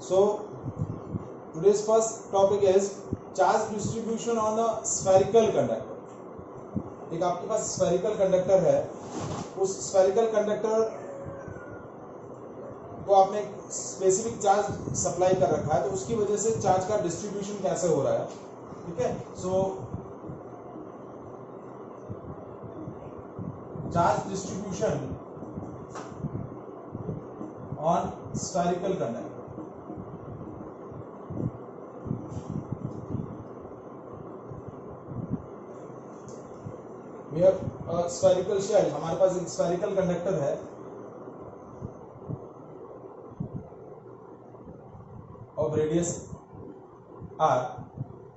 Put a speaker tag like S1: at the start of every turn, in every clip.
S1: So today's first topic is charge distribution on a spherical conductor. एक आपके पास spherical conductor है, उस spherical conductor को आपने स्पेसिफिक चार्ज सप्लाई कर रखा है, तो उसकी वजह से चार्ज का डिस्ट्रीब्यूशन कैसे हो रहा है. ठीक है. So charge distribution on spherical conductor. We have a spherical shell. हमारे पास एक स्फेरिकल कंडक्टर है ऑफ रेडियस r,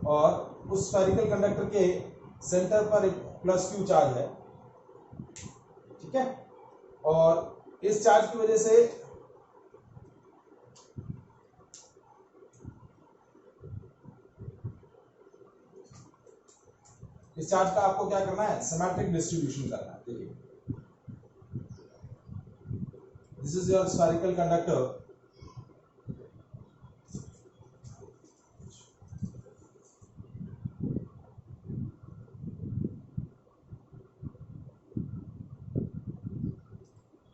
S1: और उस स्फेरिकल कंडक्टर के सेंटर पर एक प्लस क्यू चार्ज है. ठीक है. और इस चार्ज की वजह से इस चार्ज का आपको क्या करना है, सिमेट्रिक डिस्ट्रीब्यूशन करना है. देखिए, this is your spherical conductor.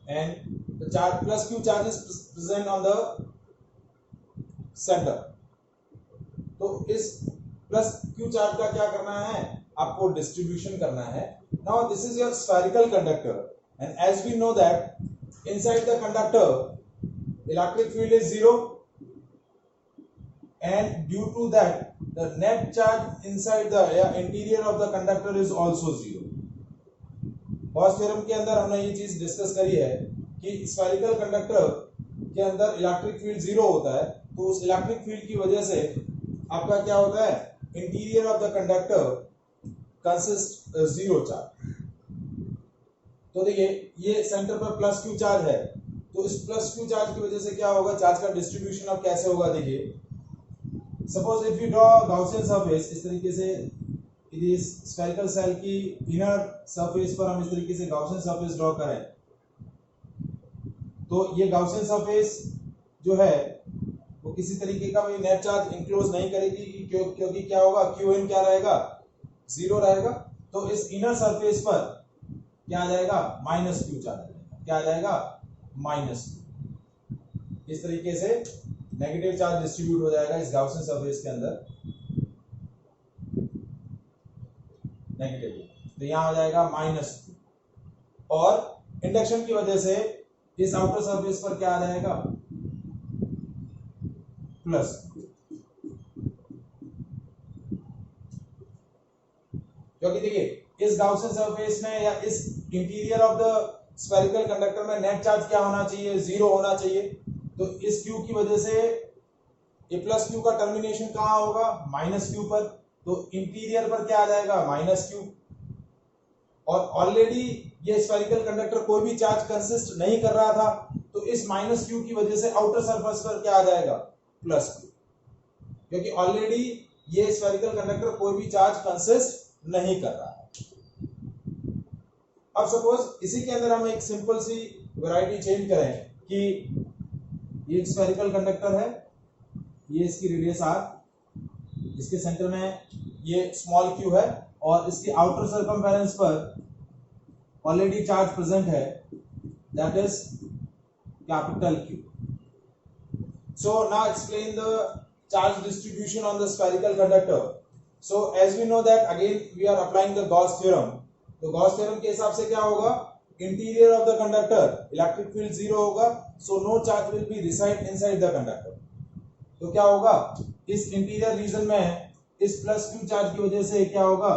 S1: And the charge plus q charge is present on the center. तो इस प्लस q चार्ज का क्या करना है, आपको डिस्ट्रीब्यूशन करना है. Now this is your spherical conductor, and as we know that inside the conductor electric field is zero, and due to that the net charge inside the interior of the conductor is also zero. Gauss theorem के अंदर हमने ये चीज discuss करी है कि spherical conductor के अंदर इलेक्ट्रिक फील्ड जीरो होता है, तो उस इलेक्ट्रिक फील्ड की वजह से आपका क्या होता है, interior of the conductor consist zero charge. तो देखिए, ये सेंटर पर प्लस क्यू चार्ज है, तो इस प्लस क्यू चार्ज की वजह से क्या होगा, चार्ज का डिस्ट्रीब्यूशन अब कैसे होगा. देखिए, suppose if you draw Gaussian surface, इस तरीके से इस स्फेरिकल सेल की इनर सरफेस पर हम इस तरीके से गाउसियन सरफेस ड्रॉ करें, तो ये गाउसियन सरफेस जो है वो किसी तरीके का भी नेट चार्ज इंक्लोज नहीं करेगी, क्योंकि क्या होगा, क्यू क्या रहेगा, जीरो रहेगा. तो इस इनर सरफेस पर क्या आ जाएगा, माइनस क्यू चार्ज आ जाएगा. क्या आ जाएगा, माइनस क्यू. इस तरीके से नेगेटिव चार्ज डिस्ट्रीब्यूट हो जाएगा इस गाउसियन सरफेस के अंदर, नेगेटिव. तो यहां आ जाएगा माइनस क्यू, और इंडक्शन की वजह से इस आउटर सरफेस पर क्या आ जाएगा, प्लस. क्योंकि देखिए, इस गाउसियन सरफेस में या इस interior of the spherical conductor में नेट चार्ज क्या होना चाहिए, जीरो होना चाहिए. तो इस क्यू की वजह से ये प्लस क्यू का टर्मिनेशन कहां होगा, माइनस क्यू पर. तो इंटीरियर पर क्या आ जाएगा, माइनस क्यू. और ऑलरेडी ये स्फेरिकल कंडक्टर कोई भी चार्ज कंसिस्ट नहीं कर रहा था, तो इस माइनस क्यू की वजह से आउटर सरफेस पर क्या आ जाएगा, प्लस क्यू. क्योंकि ऑलरेडी ये स्फेरिकल कंडक्टर कोई भी चार्ज कंसिस्ट नहीं कर रहा है. अब सपोज इसी के अंदर हम एक सिंपल सी वैरायटी चेंज करें कि ये एक स्फेरिकल कंडक्टर है, ये इसकी रेडियस r, इसके सेंटर में ये स्मॉल क्यू है, और इसके आउटर सर्कमफेरेंस पर ऑलरेडी चार्ज प्रेजेंट है, that is capital Q. So now explain the charge distribution on the spherical conductor. So as we know that again we are applying the Gauss theorem. तो Gauss theorem के हिसाब से क्या होगा, interior of the conductor electric field zero होगा, so no charge will be reside inside the conductor. तो क्या होगा, इस इंटीरियर रीजन में इस प्लस क्यू चार्ज की वजह से क्या होगा,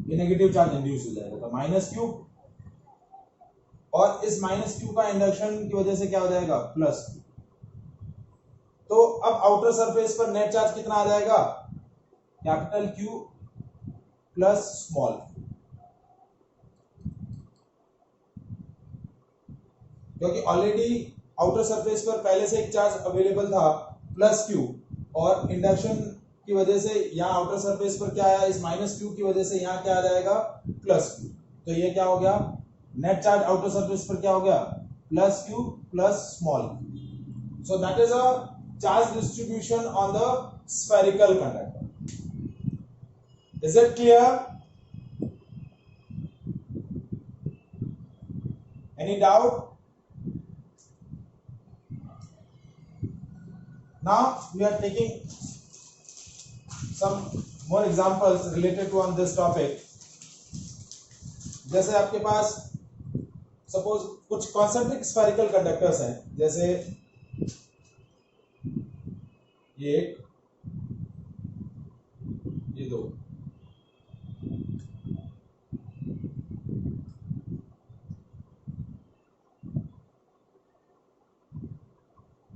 S1: ये नेगेटिव चार्ज इंड्यूस हो जाएगा, तो माइनस क्यू. और इस माइनस क्यू का इंडक्शन की वजह से क्या हो जाएगा, प्लस क्यू. तो अब आउटर सरफेस पर नेट चार्ज कितना आ जाएगा, capital Q plus small Q. क्योंकि ऑलरेडी आउटर सरफेस पर पहले से एक चार्ज अवेलेबल था, प्लस क्यू, और इंडक्शन की वजह से यहाँ आउटर सरफेस पर क्या आया, इस माइनस क्यू की वजह से यहाँ क्या आ जाएगा, प्लस क्यू. तो ये क्या हो गया, नेट चार्ज आउटर सरफेस पर क्या हो गया, plus Q plus small Q. So that is a charge distribution on the spherical conductor. Is it clear? Any doubt? Now we are taking some more examples related to on this topic. जैसे आपके पास suppose कुछ concentric spherical conductors हैं, जैसे ये दो,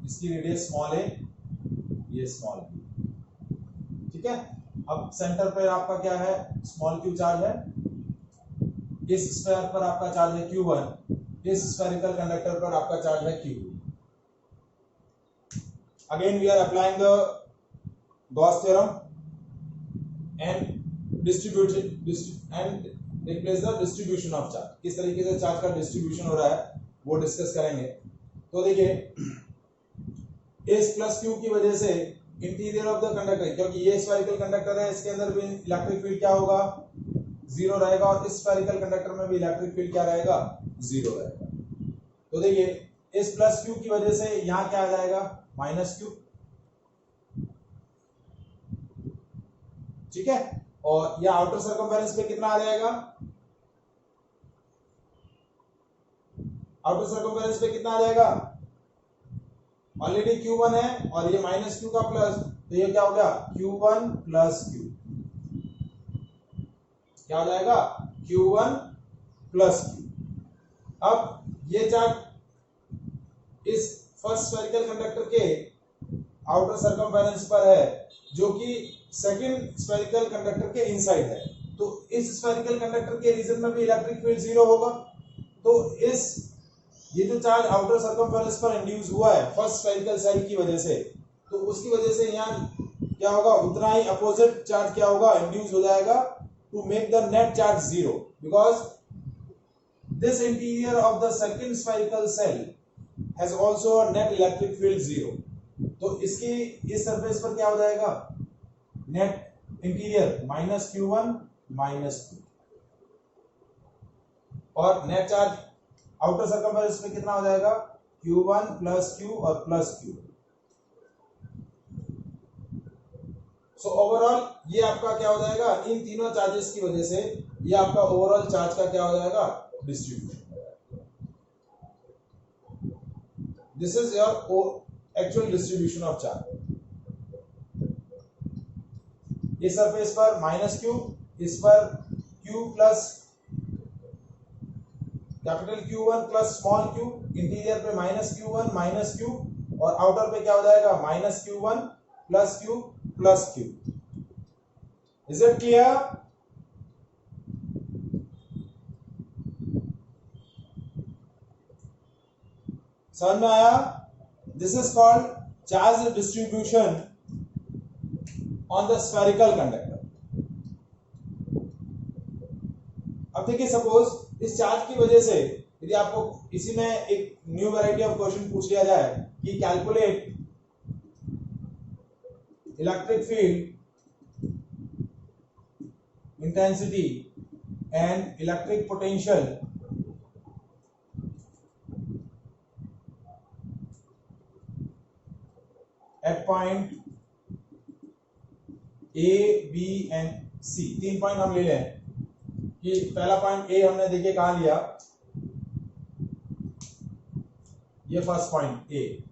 S1: इसकी radius small है, ये स्मॉल है, ठीक है। अब सेंटर पर आपका क्या है, स्मॉल क्यू चार्ज है, इस स्फीयर पर आपका चार्ज है Q1, इस स्फेरिकल कंडक्टर पर आपका चार्ज है Q2। Again we are applying the Gauss theorem and replace the distribution of charge. किस तरीके से चार्ज का डिस्ट्रीब्यूशन हो रहा है वो डिस्कस करेंगे। तो देखिए इस प्लस क्यू की वजह से इंटीरियर ऑफ द कंडक्टर, क्योंकि ये स्फेरिकल कंडक्टर है, इसके अंदर भी इलेक्ट्रिक फील्ड क्या होगा, जीरो रहेगा, और इस स्फेरिकल कंडक्टर में भी इलेक्ट्रिक फील्ड क्या रहेगा, जीरो रहेगा। तो देखिए इस प्लस क्यू की वजह से यहां क्या आ जाएगा, माइनस क्यू, ठीक है। और यह आउटर सर्कमफेरेंस पे कितना आ जाएगा, आउटर सर्कमफेरेंस पे कितना आ जाएगा, ऑलरेडी Q1 है और ये माइनस क्यू का प्लस, तो ये क्या हो गया, Q1 प्लस क्यू, क्या हो जाएगा, Q1 प्लस क्यू। अब ये चार्ज इस फर्स्ट स्फेरिकल कंडक्टर के आउटर सर्कमफेरेंस पर है, जो कि सेकंड स्फेरिकल कंडक्टर के इनसाइड है। तो इस स्फेरिकल कंडक्टर के रीजन में भी इलेक्ट्रिक फील्ड जीरो होगा। तो इस ये जो चार्ज आउटर सर्कमफेरेंस पर इंड्यूस हुआ है फर्स्ट स्फेरिकल सेल की वजह से, तो उसकी वजह से यहाँ क्या होगा, उतना ही अपोजिट चार्ज क्या होगा, इंड्यूस हो जाएगा to make the net charge zero, because this interior of the second spherical shell has also a net electric field zero. तो इसकी इस सरफेस पर क्या हो जाएगा, net interior minus Q1 minus Q, और नेट चार्ज आउटर सर्कमफेरेंस में कितना हो जाएगा, Q1 प्लस क्यू और प्लस क्यू। सो ओवरऑल ये आपका क्या हो जाएगा, इन तीनों चार्जेस की वजह से ये आपका ओवरऑल चार्ज का क्या हो जाएगा, distribution. This is your actual distribution of charge. इस सरफेस पर माइनस क्यू, इस पर Q plus capital Q1 plus small q, interior पे माइनस Q1 माइनस q, और आउटर पे क्या हो जाएगा, minus Q1 plus q plus q। Is it clear? समझ में आया? This is called charge distribution on the spherical conductor. अब देखिए सपोज इस चार्ज की वजह से यदि आपको इसी में एक न्यू वैरायटी ऑफ क्वेश्चन पूछ लिया जाए कि calculate electric field intensity and electric potential at point A B and C. 3 point हम ले लें कि पहला पॉइंट ए हमने देखिए कहां लिया, ये फर्स्ट पॉइंट ए,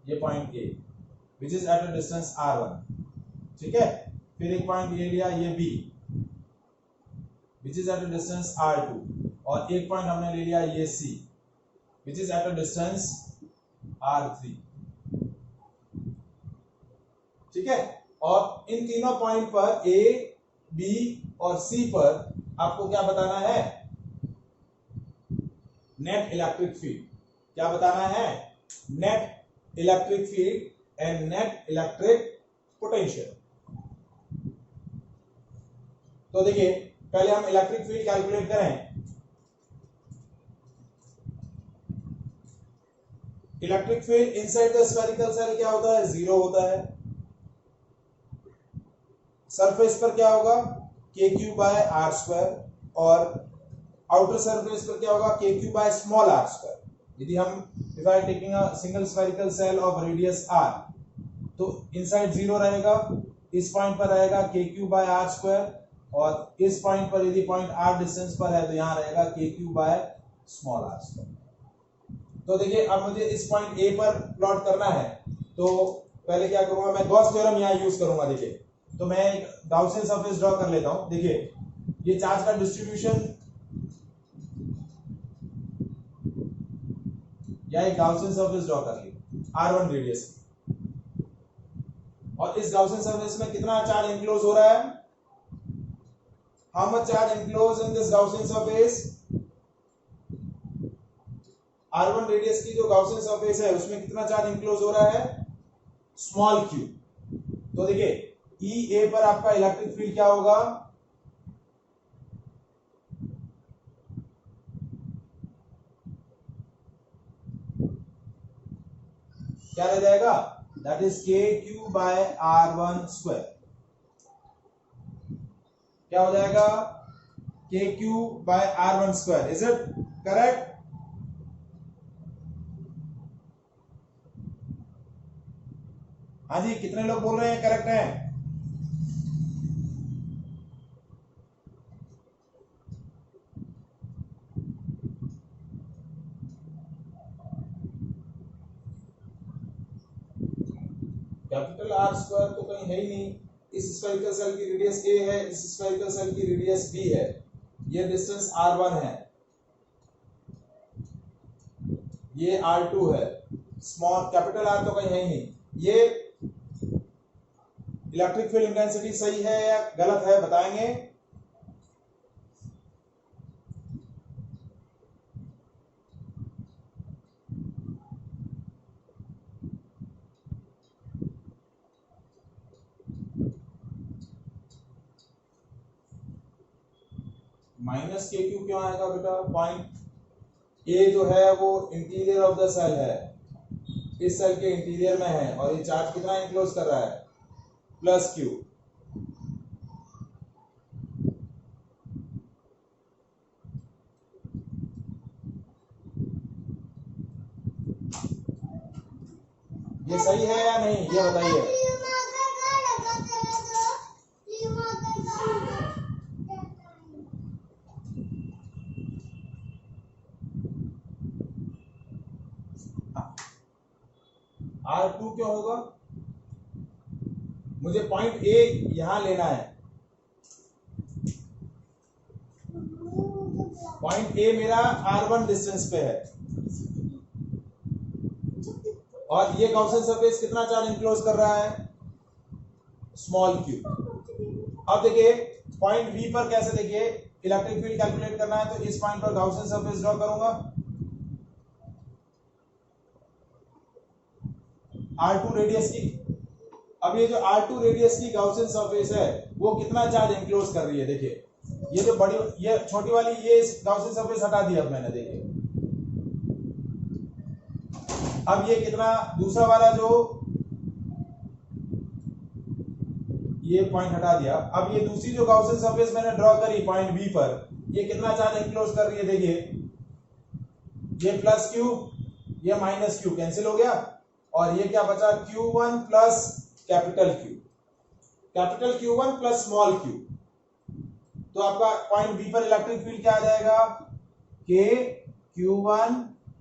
S1: ये point A which is at a distance r1, ठीक है। फिर एक पॉइंट ये लिया, ये B which is at a distance r2, और एक पॉइंट हमने ले लिया ये C which is at a distance r3, ठीक है। और इन तीनों पॉइंट पर ए, बी और सी पर आपको क्या बताना है, नेट इलेक्ट्रिक फील्ड। क्या बताना है, net electric field and net electric potential. तो देखिए पहले हम इलेक्ट्रिक फील्ड कैलकुलेट करें। Electric field inside the spherical shell क्या होता है, जीरो होता है। सरफेस पर क्या होगा, K Q by R square, और आउटर सरफेस पर क्या होगा, K Q by small R square. यदि हम if I taking a single spherical shell of radius R, तो इनसाइड जीरो रहेगा, इस पॉइंट पर रहेगा K Q by R square, और इस पॉइंट पर यदि पॉइंट आर डिस्टेंस पर है तो यहां रहेगा K Q by small R square. तो देखिए अब मुझे इस पॉइंट ए पर प्लॉट करना है, तो पहले क्या करूंगा, मैं गॉस थ्योरम यहां यूज करूंगा। देखिए तो मैं एक गाउसियन सरफेस ड्रॉ कर लेता हूं। देखिए ये चार्ज का डिस्ट्रीब्यूशन या एक गाउसियन सरफेस ड्रॉ कर ली r1 रेडियस, और इस गाउसियन सरफेस में कितना चार्ज इंक्लोज हो रहा है, how much charge enclose in this Gaussian surface, r1 radius की जो गाउसियन सरफेस है उसमें कितना चार्ज इंक्लोज हो रहा है, स्मॉल q। तो देखिए ई ए पर आपका इलेक्ट्रिक फील्ड क्या होगा, क्या रह जाएगा, that is K Q by R one square. क्या हो जाएगा, K Q by R one square. Is it correct? हाँ जी, कितने लोग बोल रहे हैं करेक्ट है? कैपिटल आर स्क्वायर तो कहीं है ही नहीं। इस स्फेरिकल सेल की रेडियस a है, इस स्फेरिकल सेल की रेडियस b है, ये डिस्टेंस r1 है, ये r2 है, स्मॉल कैपिटल R तो कहीं है ही नहीं। ये इलेक्ट्रिक फील्ड इंटेंसिटी सही है या गलत है बताएंगे? माइनस के क्यू क्यों आएगा बेटा? पॉइंट ए जो है वो इंटीरियर ऑफ द सेल है, इस सेल के इंटीरियर में है, और ये चार्ज कितना इंक्लोज कर रहा है, प्लस क्यू। ये सही है या नहीं, ये बताइए। R2 क्यों होगा? मुझे पॉइंट ए यहां लेना है, पॉइंट ए मेरा R1 डिस्टेंस पे है, और ये गॉसियन सरफेस कितना चार्ज इंक्लोज कर रहा है, स्मॉल क्यू। अब देखिए पॉइंट बी पर कैसे, देखिए इलेक्ट्रिक फील्ड कैलकुलेट करना है, तो इस पॉइंट पर गॉसियन सरफेस ड्रॉ करूंगा, R2 रेडियस की। अब ये जो R2 रेडियस की गॉसियन सरफेस है वो कितना चार्ज इंक्लोज कर रही है, देखिए ये जो बड़ी, ये छोटी वाली, ये गॉसियन सरफेस हटा दी अब मैंने, देखिए अब ये कितना, दूसरा वाला जो ये पॉइंट हटा दिया, अब ये दूसरी जो गॉसियन सरफेस मैंने ड्रॉ करी पॉइंट बी पर, ये कितना चार्ज इंक्लोज कर रही है, देखिए ये प्लस क्यू, ये माइनस क्यू कैंसिल हो गया, और ये क्या बचा, Q1 plus capital Q, capital Q1 plus small q। तो आपका पॉइंट बी पर इलेक्ट्रिक फील्ड क्या आ जाएगा, K Q1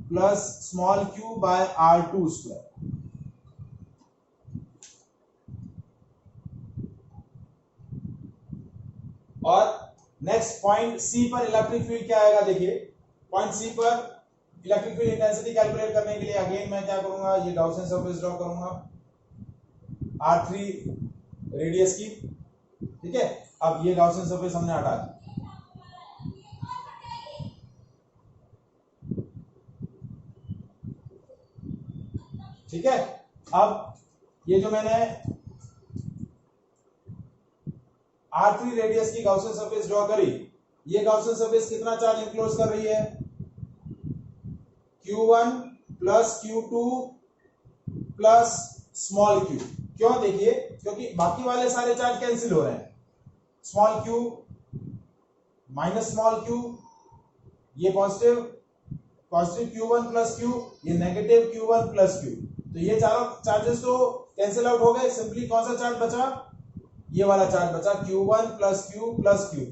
S1: plus small q by R2 square. और नेक्स्ट पॉइंट सी पर इलेक्ट्रिक फील्ड क्या आएगा, देखिए पॉइंट सी पर इलेक्ट्रिक फील्ड इंटेंसिटी कैलकुलेट करने के लिए अगेन मैं क्या करूंगा, ये गॉसियन सरफेस ड्रॉ करूंगा R3 रेडियस की, ठीक है। अब ये गॉसियन सरफेस हमने हटा दी, ठीक है। अब ये जो मैंने R3 रेडियस की गॉसियन सरफेस ड्रॉ करी, ये गॉसियन सरफेस कितना चार्ज इंक्लोज कर रही है, Q1 plus Q2 plus small q। क्यों? देखिए, क्योंकि बाकी वाले सारे चार्ज कैंसिल हो रहे हैं। Small q minus small q, ये पॉजिटिव q1 प्लस q, ये नेगेटिव q1 प्लस q। तो ये चारों चार्जेस तो कैंसिल आउट हो गए। सिंपली कौन सा चार्ज बचा? ये वाला चार्ज बचा, q1 plus q plus q।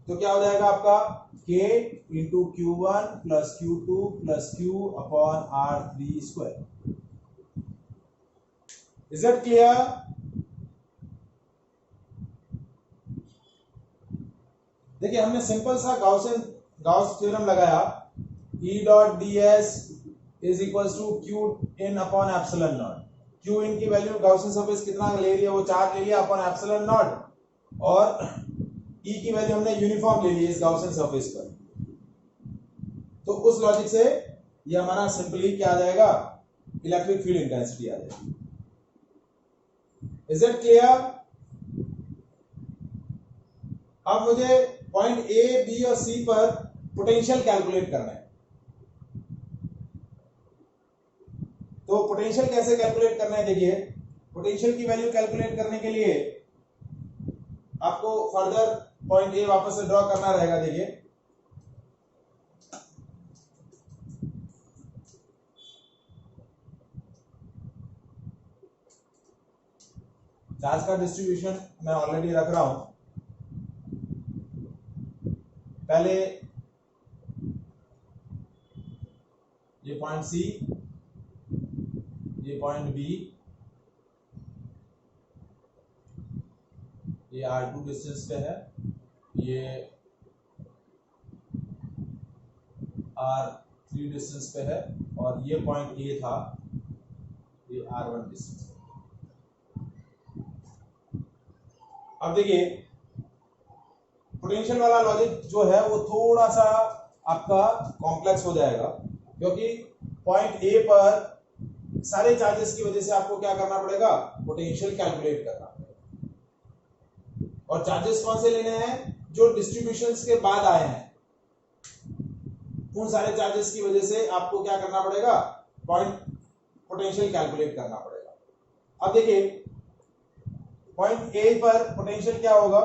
S1: तो क्या हो जाएगा आपका? k into q1 plus q2 plus q upon r3 square. Is it clear? देखिए, हमने सिंपल सा गाउस थ्योरम लगाया, E dot ds is equal to q in upon epsilon not. q in की वैल्यू गाउसियन सरफेस कितना ले रही है? वो चार्ज ले लिया अपॉन एप्सिलॉन नॉट, और E की वैल्यू हमने यूनिफॉर्म ले ली इस गाउसियन सरफेस पर। तो उस लॉजिक से ये हमारा सिंपली क्या आ जाएगा? इलेक्ट्रिक फील्ड इंटेंसिटी आ जाएगी। Is it clear? अब मुझे पॉइंट ए, बी और सी पर पोटेंशियल कैलकुलेट करना है। तो पोटेंशियल कैसे कैलकुलेट करना है? देखिए, पोटेंशियल की वैल्यू कैलकुलेट करने के लिए आपको फर्दर पॉइंट ए वापस से ड्रॉ करना रहेगा। देखिए, चार्ज का डिस्ट्रीब्यूशन मैं ऑलरेडी रख रहा हूं। पहले ये पॉइंट सी, ये पॉइंट बी, ये R2 डिस्टेंस पे है, ये R3 डिस्टेंस पे है, और ये पॉइंट ए था, ये R1 डिस्टेंस पे। अब देखिए, पोटेंशियल वाला लॉजिक जो है वो थोड़ा सा आपका कॉम्प्लेक्स हो जाएगा, क्योंकि पॉइंट ए पर सारे चार्जेस की वजह से आपको क्या करना पड़ेगा? पोटेंशियल कैलकुलेट करना पड़ेगा। और चार्जेस कौन से लेने हैं? जो डिस्ट्रीब्यूशंस के बाद आए हैं, उन सारे चार्जेस की वजह से आपको क्या करना पड़ेगा? पॉइंट पोटेंशियल कैलकुलेट करना पड़ेगा। अब देखिए, पॉइंट ए पर पोटेंशियल क्या होगा?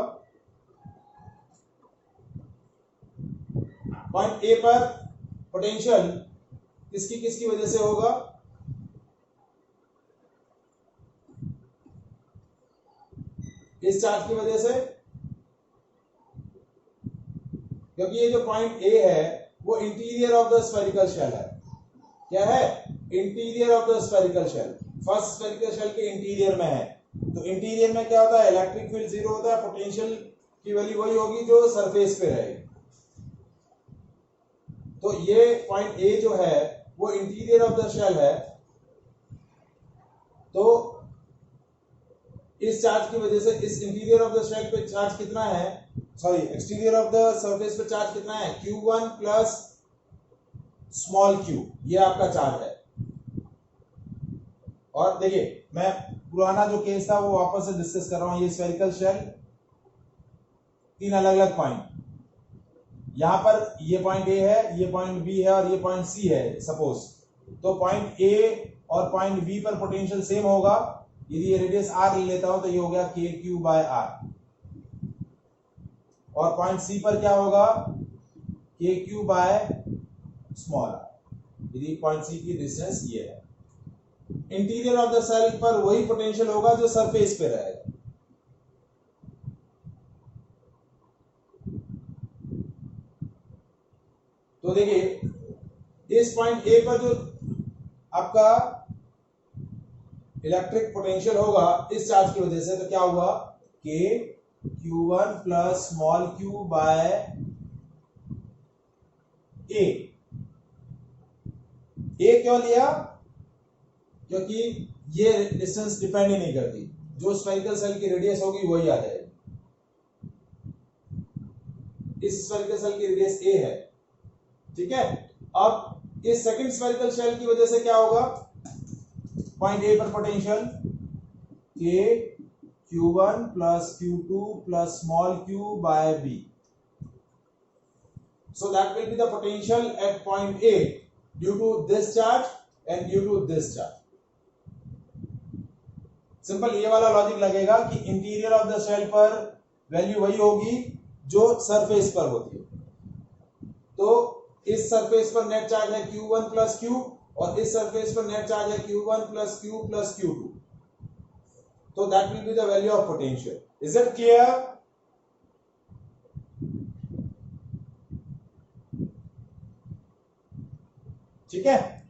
S1: पॉइंट ए पर पोटेंशियल किसकी वजह से होगा? इस चार्ज की वजह से, क्योंकि ये जो पॉइंट ए है वो interior of the spherical shell है। क्या है? Interior of the spherical shell. First spherical shell के इंटीरियर में है। तो इंटीरियर में क्या होता है? इलेक्ट्रिक फील्ड जीरो होता है, पोटेंशियल की वैल्यू वही होगी जो सरफेस पे रहेगी। तो ये पॉइंट ए जो है वो इंटीरियर ऑफ द शेल है। तो इस चार्ज की वजह से इस इंटीरियर ऑफ द शेल पे चार्ज कितना है? Sorry, exterior of the surface पे चार्ज कितना है? Q1 प्लस स्मॉल q, ये आपका चार्ज है। और देखिए, मैं पुराना जो केस था वो वापस से डिस्कस कर रहा हूं। ये स्फेरिकल शेल, तीन अलग अलग पॉइंट, यहां पर ये पॉइंट ए है, ये पॉइंट बी है और ये पॉइंट सी है सपोज। तो पॉइंट ए और पॉइंट बी पर पोटेंशियल सेम होगा। यदि ये रेडियस r ले लेता हूं तो ये हो गया KQ बाय r। और पॉइंट सी पर क्या होगा? KQ बाय स्मॉल r, यदि पॉइंट सी की डिस्टेंस ये है। इंटीरियर ऑफ द सेल पर वही पोटेंशियल होगा जो सरफेस पे रहेगा। तो देखिए, इस पॉइंट ए पर जो आपका इलेक्ट्रिक पोटेंशियल होगा इस चार्ज की वजह से, तो क्या हुआ? KQ1 plus small q by A. A क्यों लिया? क्योंकि ये डिस्टेंस डिपेंड ही नहीं करती, जो स्फेरिकल सेल की रेडियस होगी वही आ जाएगी। इस स्फेरिकल सेल की रेडियस ए है, ठीक है। अब इस सेकंड स्फेरिकल शेल की वजह से क्या होगा? पॉइंट ए पर potential KQ1 plus Q2 plus small q by b। So that will be the potential at point A due to this charge and due to this charge. Simple ये वाला logic लगेगा कि interior of the shell पर value वही होगी जो surface पर होती है। तो इस सरफेस पर नेट चार्ज है Q1 प्लस Q और इस सरफेस पर नेट चार्ज है Q1 plus Q plus Q2। तो that will be the value of potential. Is it clear? ठीक है।